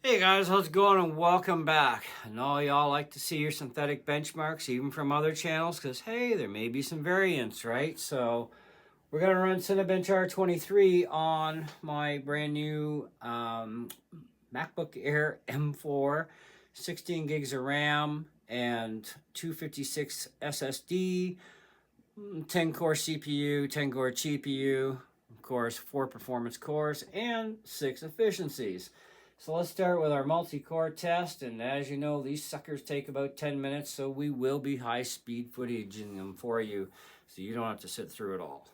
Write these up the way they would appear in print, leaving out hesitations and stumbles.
Hey guys, how's it going and welcome back. I know y'all like to see your synthetic benchmarks even from other channels because hey, there may be some variants, right? So we're going to run Cinebench R23 on my brand new Macbook Air M4, 16 gigs of RAM and 256 SSD, 10 core CPU, 10 core GPU, of course 4 performance cores and 6 efficiencies. So let's start with our multi-core test, and as you know, these suckers take about 10 minutes, so we will be high-speed footaging them for you, so you don't have to sit through it all.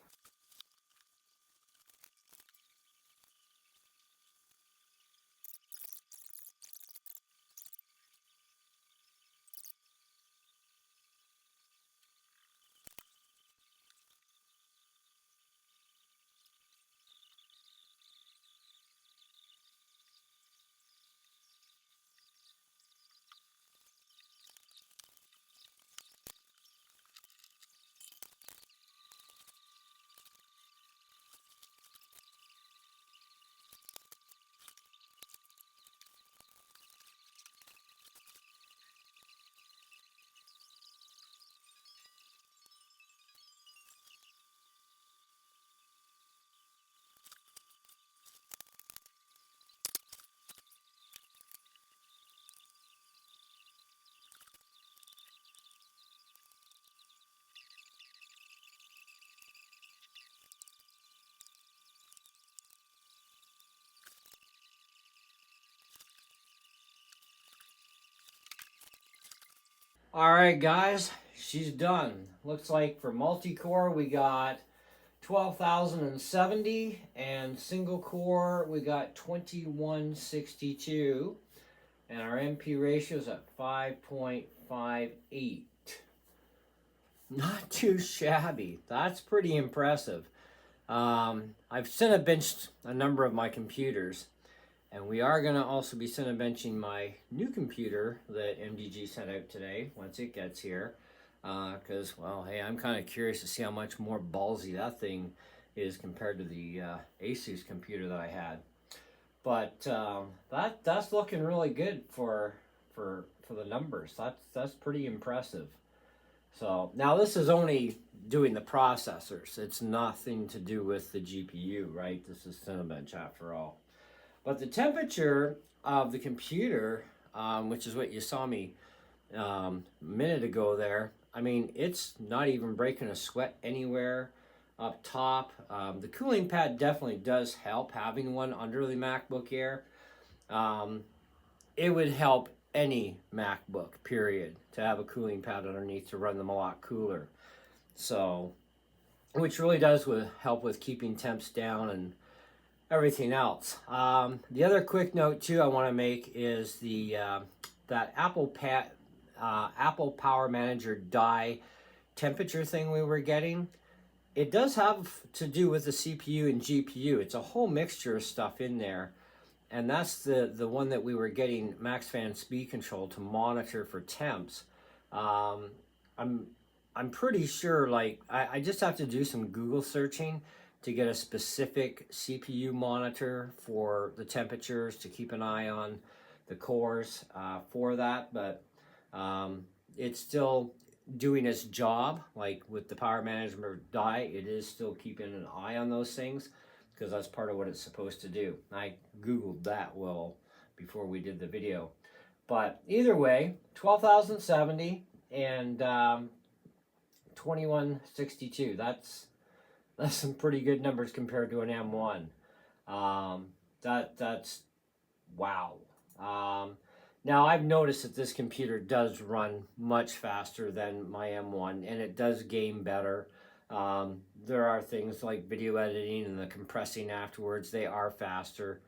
Alright guys, she's done. Looks like for multi-core we got 12,070 and single core we got 2162 and our MP ratio is at 5.58. Not too shabby. That's pretty impressive. I've Cinebenched a number of my computers, and we are going to also be Cinebenching my new computer that MDG sent out today once it gets here. Because, well, hey, I'm kind of curious to see how much more ballsy that thing is compared to the Asus computer that I had. But that's looking really good for the numbers. That's pretty impressive. So now this is only doing the processors. It's nothing to do with the GPU, right? This is Cinebench after all. But the temperature of the computer, which is what you saw me a minute ago there, I mean, it's not even breaking a sweat anywhere up top. The cooling pad definitely does help having one under the MacBook Air. It would help any MacBook, period, to have a cooling pad underneath to run them a lot cooler. So, which really does help with keeping temps down and everything else. The other quick note too I want to make is the that Apple Power Manager die temperature thing we were getting. It does have to do with the CPU and GPU. It's a whole mixture of stuff in there. And that's the one that we were getting MaxFan speed control to monitor for temps. I'm pretty sure, like, I just have to do some Google searching to get a specific CPU monitor for the temperatures, to keep an eye on the cores for that. But it's still doing its job, like with the Power Management die, it is still keeping an eye on those things, because that's part of what it's supposed to do. I Googled that before we did the video. But either way, 12,070 and 2162. That's some pretty good numbers compared to an M1. That's wow. Now I've noticed that this computer does run much faster than my M1, and it does game better. There are things like video editing and the compressing afterwards. They are faster.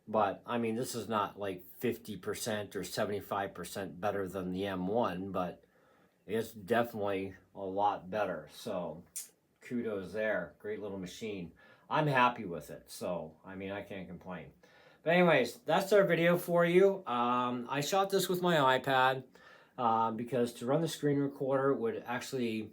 But, I mean, this is not like 50% or 75% better than the M1, but it's definitely a lot better. So, kudos there. Great little machine. I'm happy with it. So, I mean, I can't complain. But anyways, that's our video for you. I shot this with my iPad because to run the screen recorder would actually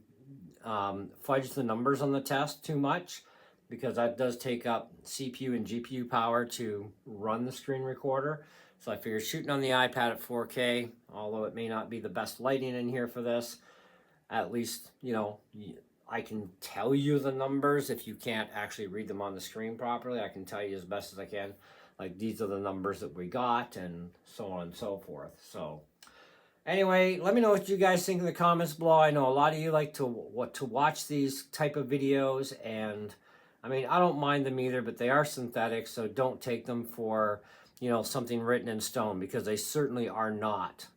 fudge the numbers on the test too much, because that does take up CPU and GPU power to run the screen recorder. So I figured shooting on the iPad at 4K, although it may not be the best lighting in here for this, at least, you know, I can tell you the numbers. If you can't actually read them on the screen properly, I can tell you as best as I can. Like, these are the numbers that we got, and so on and so forth. So anyway, let me know what you guys think in the comments below. I know a lot of you like to watch these type of videos, and I mean, I don't mind them either, but they are synthetic, so don't take them for, you know, something written in stone, because they certainly are not.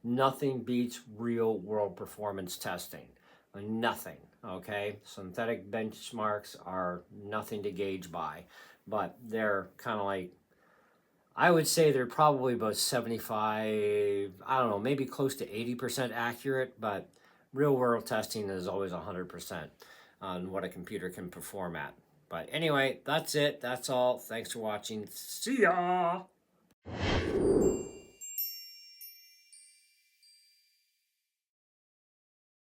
Nothing beats real world performance testing. Nothing, okay? Synthetic benchmarks are nothing to gauge by, but they're kind of like, I would say they're probably about 75, I don't know, maybe close to 80% accurate, but real world testing is always 100% on what a computer can perform at. But anyway, that's it. That's all. Thanks for watching. See ya!